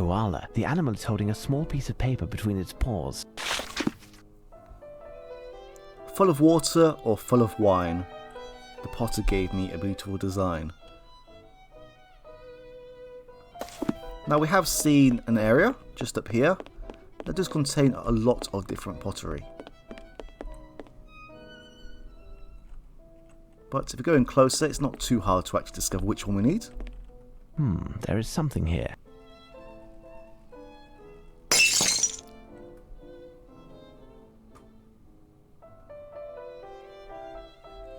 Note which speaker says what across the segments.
Speaker 1: koala. The animal is holding a small piece of paper between its paws.
Speaker 2: Full of water or full of wine? The potter gave me a beautiful design. Now we have seen an area just up here that does contain a lot of different pottery. But if we go in closer, it's not too hard to actually discover which one we need.
Speaker 1: There is something here.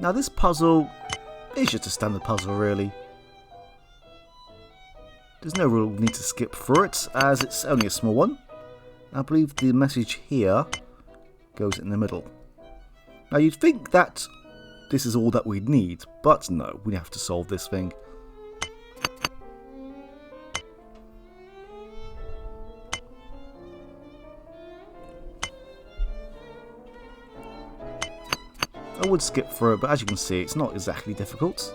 Speaker 2: Now this puzzle is just a standard puzzle really. There's no real need to skip through it as it's only a small one. I believe the message here goes in the middle. Now you'd think that this is all that we'd need, but no, we have to solve this thing. I would skip through it, but as you can see, it's not exactly difficult.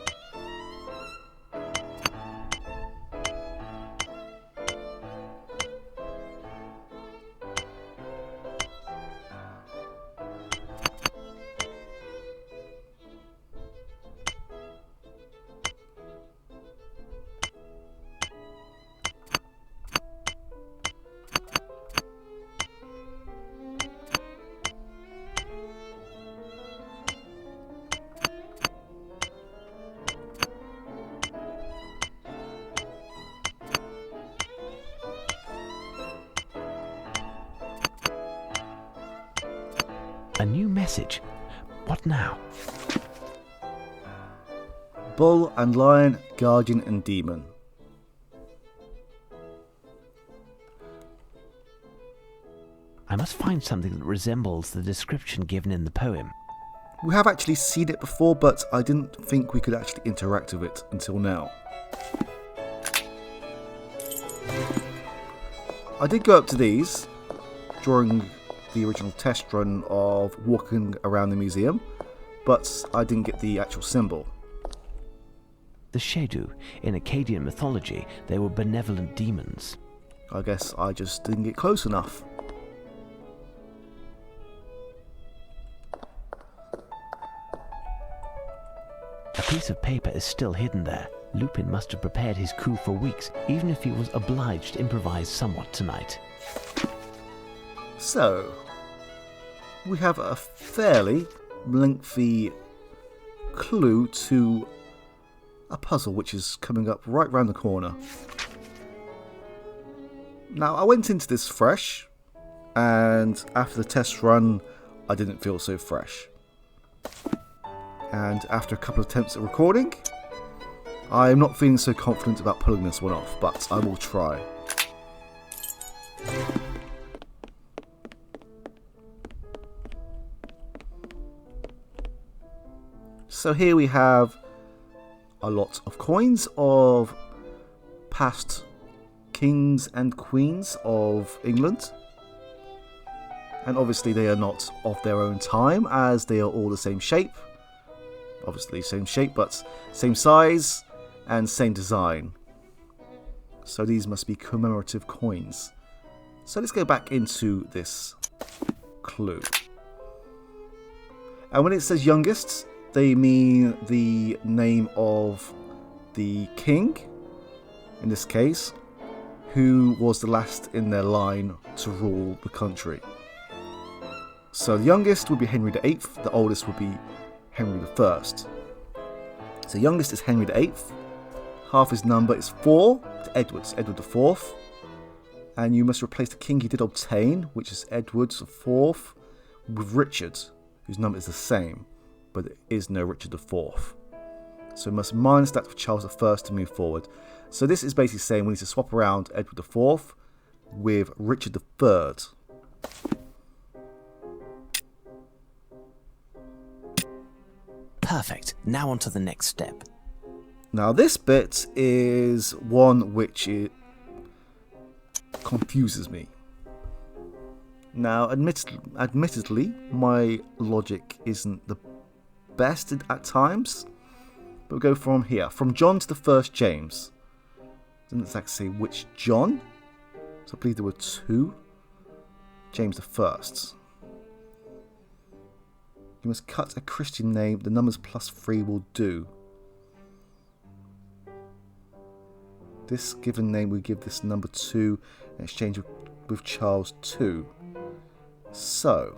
Speaker 1: A new message. What now?
Speaker 2: Bull and lion, guardian and demon.
Speaker 1: I must find something that resembles the description given in the poem.
Speaker 2: We have actually seen it before, but I didn't think we could actually interact with it until now. I did go up to these during the original test run of walking around the museum, but I didn't get the actual symbol.
Speaker 1: The Shedu. In Akkadian mythology, they were benevolent demons.
Speaker 2: I guess I just didn't get close enough.
Speaker 1: A piece of paper is still hidden there. Lupin must have prepared his coup for weeks, even if he was obliged to improvise somewhat tonight.
Speaker 2: So, we have a fairly lengthy clue to a puzzle which is coming up right round the corner. Now, I went into this fresh, and after the test run, I didn't feel so fresh. And after a couple of attempts at recording, I'm not feeling so confident about pulling this one off, but I will try. So here we have a lot of coins of past kings and queens of England. And obviously they are not of their own time, as they are all the same shape. Obviously same shape, but same size and same design. So these must be commemorative coins. So let's go back into this clue. And when it says youngest, they mean the name of the king, in this case, who was the last in their line to rule the country. So the youngest would be Henry VIII, the oldest would be Henry I. So youngest is Henry VIII, half his number is 4 to Edward, Edward IV, and you must replace the king he did obtain, which is Edward IV, with Richard, whose number is the same, but there is no Richard IV. So we must minus that for Charles I to move forward. So this is basically saying we need to swap around Edward IV with Richard III.
Speaker 1: Perfect. Now on to the next step.
Speaker 2: Now this bit is one which confuses me. Now admittedly, my logic isn't the best at times, but we'll go from here. From John to the first James. Doesn't exactly say which John, So I believe there were 2. James I. You must cut a Christian name. The numbers +3 will do. This given name we give this number 2 in exchange with Charles II. So,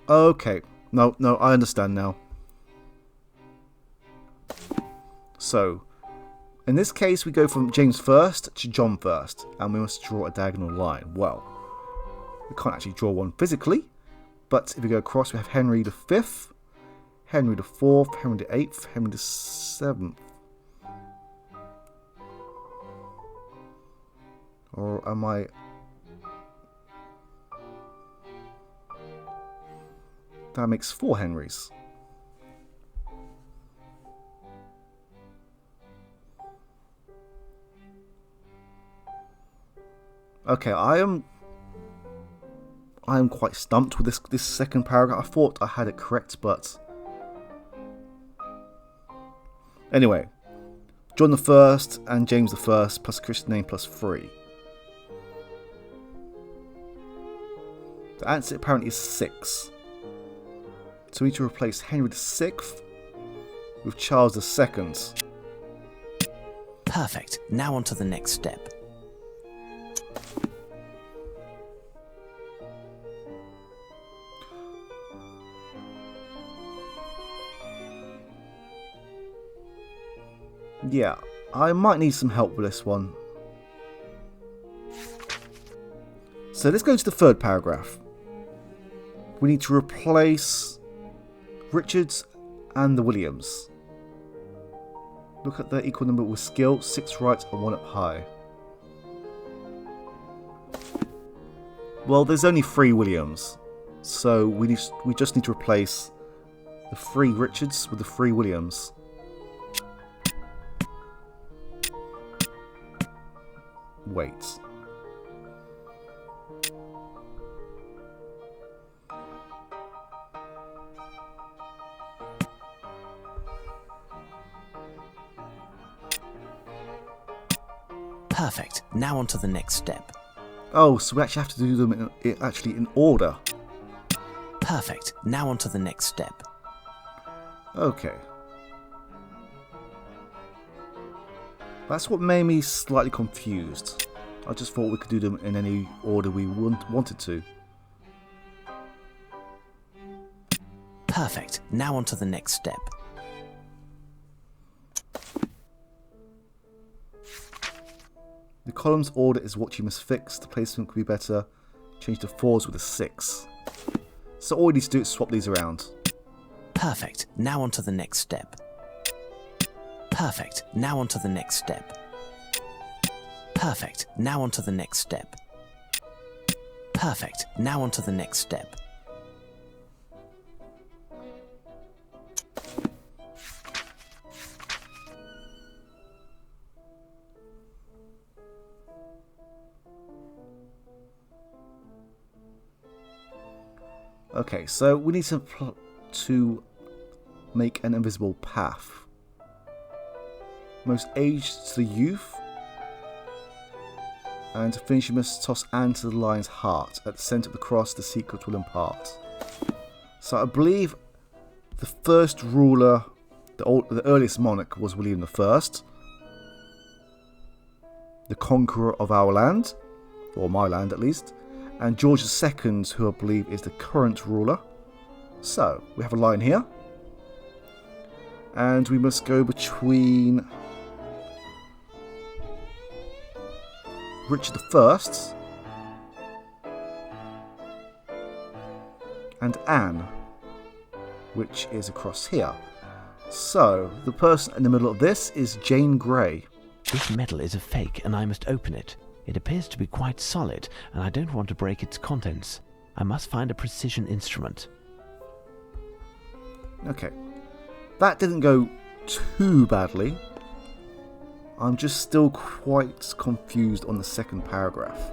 Speaker 2: okay, no, I understand now. So, in this case, we go from James I to John I, and we must draw a diagonal line. Well, we can't actually draw one physically, but if we go across, we have Henry V, Henry IV, Henry VIII, Henry VII. Or am I... That makes 4 Henrys. Okay, I am quite stumped with this second paragraph. I thought I had it correct, but anyway, John I and James I plus Christian name +3. The answer apparently is 6. So we need to replace Henry VI with Charles II.
Speaker 1: Perfect. Now on to the next step.
Speaker 2: Yeah, I might need some help with this one. So let's go to the third paragraph. We need to replace Richards and the Williams. Look at the equal number with skill, 6 right and 1 up high. Well, there's only 3 Williams, so we just need to replace the 3 Richards with the 3 Williams. Wait.
Speaker 1: Perfect. Now on to the next step.
Speaker 2: Oh, so we actually have to do them in order.
Speaker 1: Perfect. Now on to the next step.
Speaker 2: Okay. That's what made me slightly confused. I just thought we could do them in any order we wanted to.
Speaker 1: Perfect. Now on to the next step.
Speaker 2: The column's order is what you must fix. The placement could be better. Change the 4s with a 6. So all we need to do is swap these around.
Speaker 1: Perfect. Now on to the next step. Perfect. Now on to the next step. Perfect. Now on to the next step. Perfect. Now on to the next step.
Speaker 2: Okay, so we need to make an invisible path. Most aged to the youth. And to finish, you must toss Anne to the lion's heart. At the centre of the cross, the secret will impart. So I believe the first ruler, the earliest monarch, was William I, the conqueror of our land, or my land at least, and George II, who I believe is the current ruler. So we have a line here, and we must go between Richard I and Anne, which is across here. So the person in the middle of this is Jane Grey.
Speaker 1: This medal is a fake and I must open it. It appears to be quite solid and I don't want to break its contents. I must find a precision instrument.
Speaker 2: Okay, that didn't go too badly. I'm just still quite confused on the second paragraph.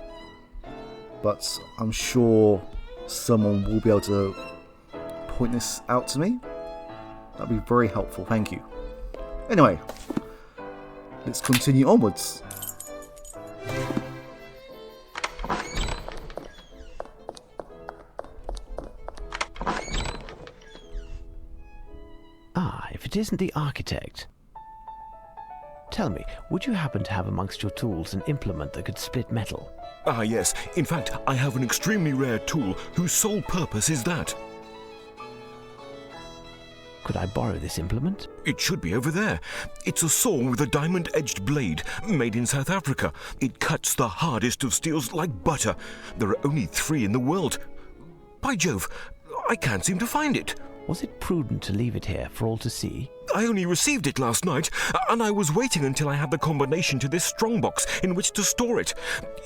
Speaker 2: But I'm sure someone will be able to point this out to me. That'd be very helpful, thank you. Anyway, let's continue onwards.
Speaker 1: Ah, if it isn't the architect. Tell me, would you happen to have amongst your tools an implement that could split metal?
Speaker 3: Ah, yes. In fact, I have an extremely rare tool whose sole purpose is that.
Speaker 1: Could I borrow this implement?
Speaker 3: It should be over there. It's a saw with a diamond-edged blade, made in South Africa. It cuts the hardest of steels like butter. There are only 3 in the world. By Jove, I can't seem to find it.
Speaker 1: Was it prudent to leave it here for all to see?
Speaker 3: I only received it last night, and I was waiting until I had the combination to this strongbox in which to store it.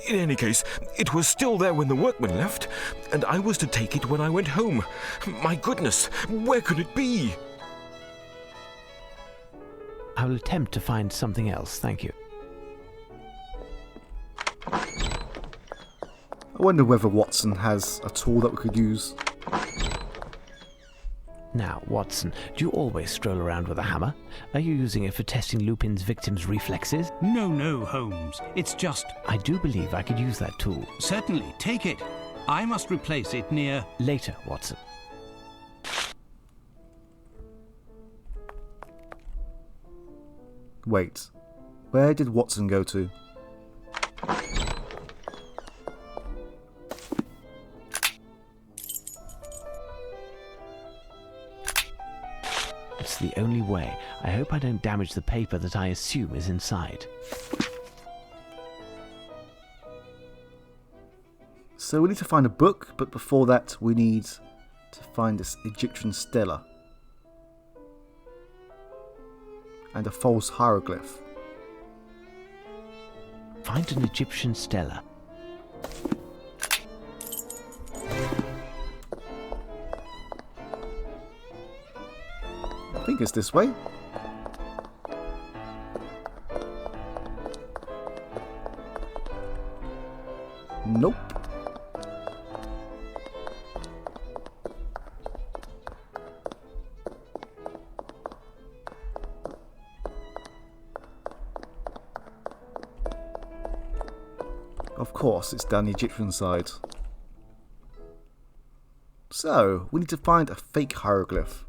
Speaker 3: In any case, it was still there when the workmen left, and I was to take it when I went home. My goodness, where could it be?
Speaker 1: I will attempt to find something else, thank you.
Speaker 2: I wonder whether Watson has a tool that we could use.
Speaker 1: Now, Watson, do you always stroll around with a hammer? Are you using it for testing Lupin's victims' reflexes?
Speaker 4: No, Holmes. It's just...
Speaker 1: I do believe I could use that tool.
Speaker 4: Certainly, take it. I must replace it near...
Speaker 1: Later, Watson.
Speaker 2: Wait, where did Watson go to?
Speaker 1: It's the only way. I hope I don't damage the paper that I assume is inside.
Speaker 2: So we need to find a book, but before that we need to find this Egyptian stela. And a false hieroglyph.
Speaker 1: Find an Egyptian stela.
Speaker 2: I think it's this way. Nope. Of course, it's down the Egyptian side. So, we need to find a fake hieroglyph.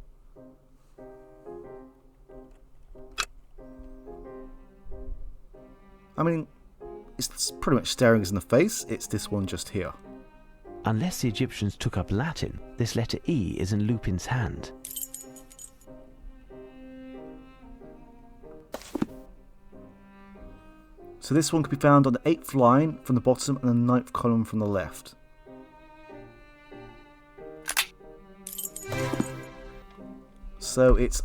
Speaker 2: I mean, it's pretty much staring us in the face. It's this one just here.
Speaker 1: Unless the Egyptians took up Latin, this letter E is in Lupin's hand.
Speaker 2: So this one can be found on the 8th line from the bottom and the 9th column from the left. So it's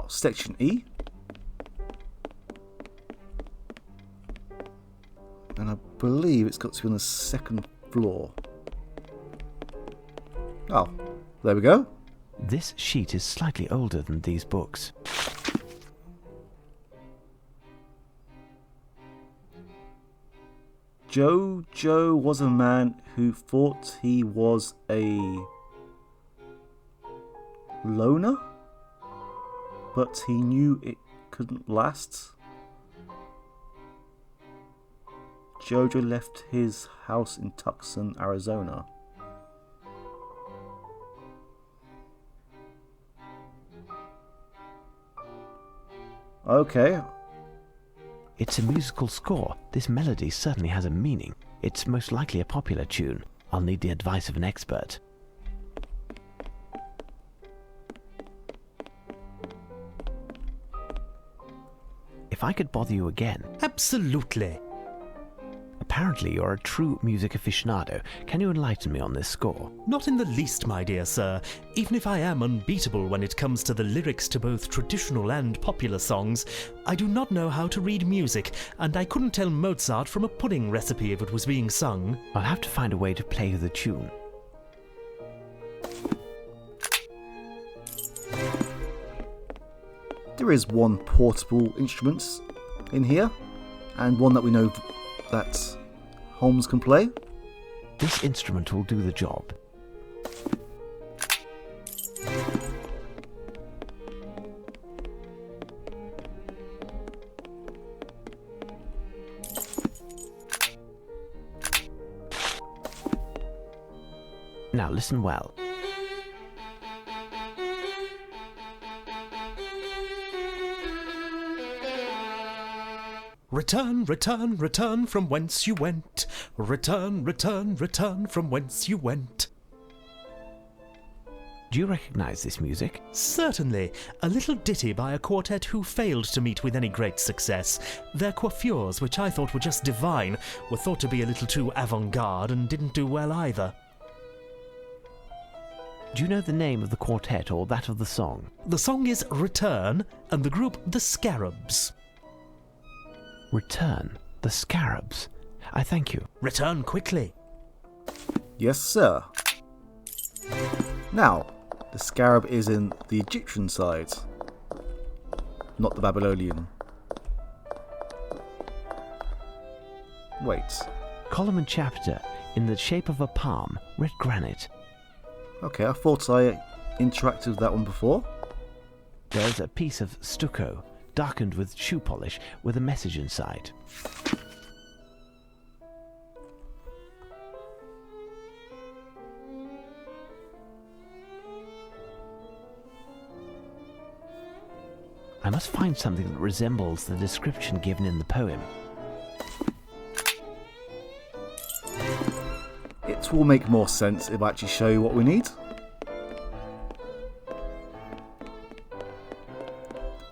Speaker 2: section E. And I believe it's got to be on the 2nd floor. Oh, there we go.
Speaker 1: This sheet is slightly older than these books.
Speaker 2: Joe was a man who thought he was a loner, but he knew it couldn't last. Jojo left his house in Tucson, Arizona. Okay.
Speaker 1: It's a musical score. This melody certainly has a meaning. It's most likely a popular tune. I'll need the advice of an expert. If I could bother you again.
Speaker 5: Absolutely.
Speaker 1: Apparently you're a true music aficionado. Can you enlighten me on this score?
Speaker 5: Not in the least, my dear sir. Even if I am unbeatable when it comes to the lyrics to both traditional and popular songs, I do not know how to read music, and I couldn't tell Mozart from a pudding recipe if it was being sung.
Speaker 1: I'll have to find a way to play the tune.
Speaker 2: There is one portable instrument in here, and one that we know that Holmes can play.
Speaker 1: This instrument will do the job. Now listen well.
Speaker 5: Return, return, return from whence you went. Return, return, return from whence you went.
Speaker 1: Do you recognize this music?
Speaker 5: Certainly, a little ditty by a quartet who failed to meet with any great success. Their coiffures, which I thought were just divine, were thought to be a little too avant-garde and didn't do well either.
Speaker 1: Do you know the name of the quartet or that of the song?
Speaker 5: The song is Return, and the group The Scarabs.
Speaker 1: Return, the Scarabs. I thank you.
Speaker 5: Return quickly.
Speaker 2: Yes, sir. Now, the scarab is in the Egyptian side, not the Babylonian. Wait.
Speaker 1: Column and chapter in the shape of a palm, red granite.
Speaker 2: Okay, I thought I interacted with that one before.
Speaker 1: There's a piece of stucco, darkened with shoe polish, with a message inside. I must find something that resembles the description given in the poem.
Speaker 2: It will make more sense if I actually show you what we need.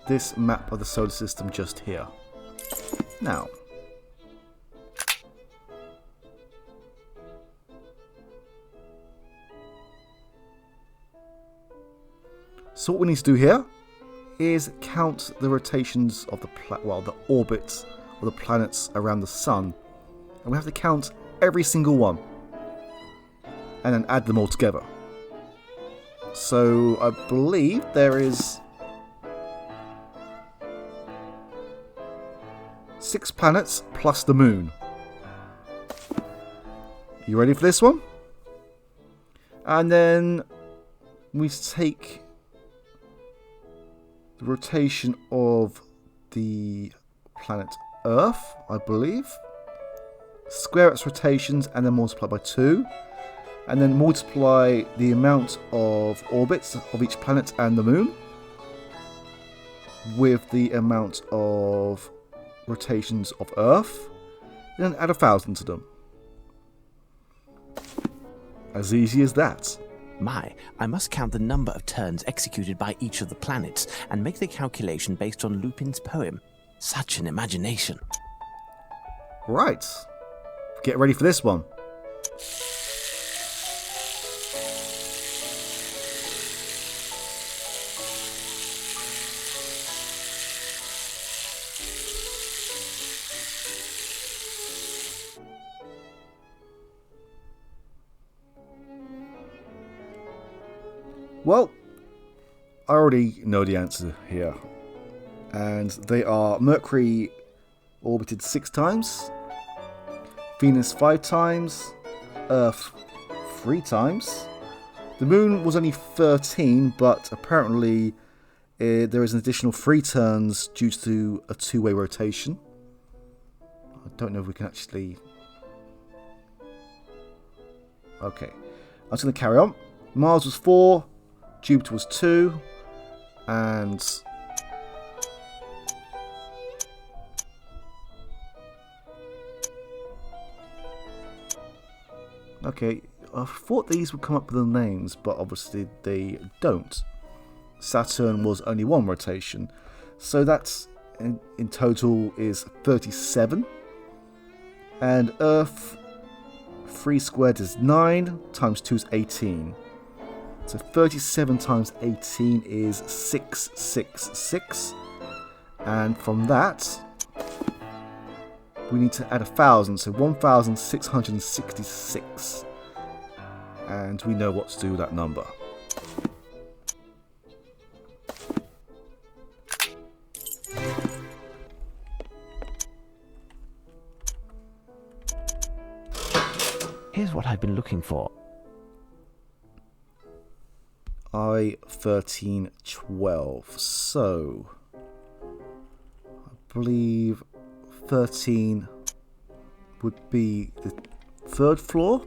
Speaker 2: This map of the solar system just here. Now, so what we need to do here is count the rotations of the the orbits of the planets around the sun, and we have to count every single one and then add them all together. So I believe there is 6 planets plus the moon. You ready for this one? And then we take the rotation of the planet Earth, I believe, square its rotations and then multiply by 2, and then multiply the amount of orbits of each planet and the moon with the amount of rotations of Earth, and then add 1,000 to them. As easy as that.
Speaker 1: My, I must count the number of turns executed by each of the planets and make the calculation based on Lupin's poem. Such an imagination.
Speaker 2: Right. Get ready for this one. Well, I already know the answer here. And they are Mercury orbited 6 times, Venus 5 times, Earth 3 times. The moon was only 13, but apparently there is an additional 3 turns due to a 2-way rotation. I don't know if we can actually... Okay, I'm just going to carry on. Mars was 4. Jupiter was 2, and okay, I thought these would come up with the names, but obviously they don't. Saturn was only 1 rotation, so that's in total is 37, and Earth 3 squared is 9, times 2 is 18. So 37 times 18 is 666. And from that, we need to add 1,000. So 1,666. And we know what to do with that number.
Speaker 1: Here's what I've been looking for.
Speaker 2: I-1312. So, I believe 13 would be the 3rd floor.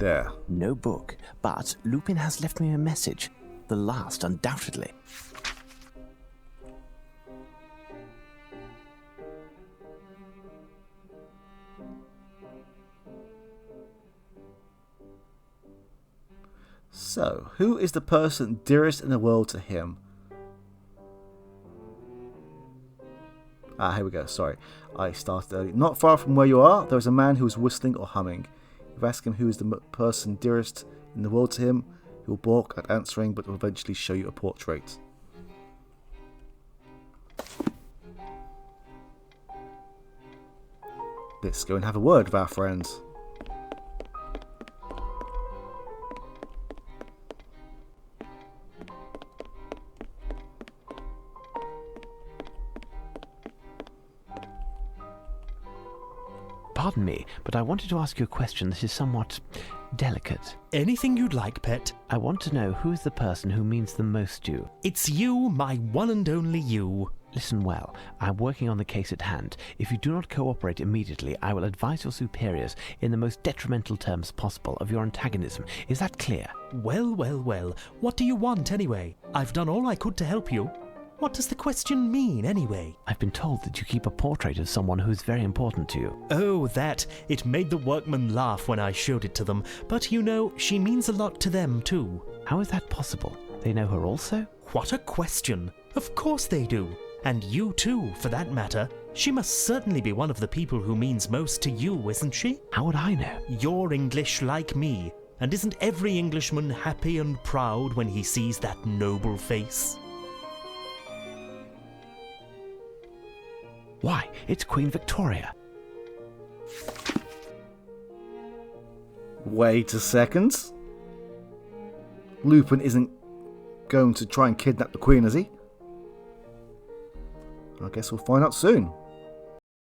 Speaker 2: There.
Speaker 1: No book, but Lupin has left me a message. The last, undoubtedly.
Speaker 2: So, who is the person dearest in the world to him? Here we go, sorry. I started early. Not far from where you are, there is a man who is whistling or humming. If you ask him who is the person dearest in the world to him, he will balk at answering, but will eventually show you a portrait. Let's go and have a word with our friends.
Speaker 1: Pardon me, but I wanted to ask you a question that is somewhat delicate.
Speaker 5: Anything you'd like, pet.
Speaker 1: I want to know who is the person who means the most to you.
Speaker 5: It's you, my one and only you.
Speaker 1: Listen well, I'm working on the case at hand. If you do not cooperate immediately, I will advise your superiors in the most detrimental terms possible of your antagonism. Is that clear?
Speaker 5: Well, well, well. What do you want, anyway? I've done all I could to help you. What does the question mean, anyway?
Speaker 1: I've been told that you keep a portrait of someone who is very important to you.
Speaker 5: Oh, that. It made the workmen laugh when I showed it to them. But, you know, she means a lot to them, too.
Speaker 1: How is that possible? They know her also?
Speaker 5: What a question. Of course they do. And you, too, for that matter. She must certainly be one of the people who means most to you, isn't she?
Speaker 1: How would I know?
Speaker 5: You're English like me. And isn't every Englishman happy and proud when he sees that noble face?
Speaker 1: Why, it's Queen Victoria.
Speaker 2: Wait a second. Lupin isn't going to try and kidnap the Queen, is he? I guess we'll find out soon.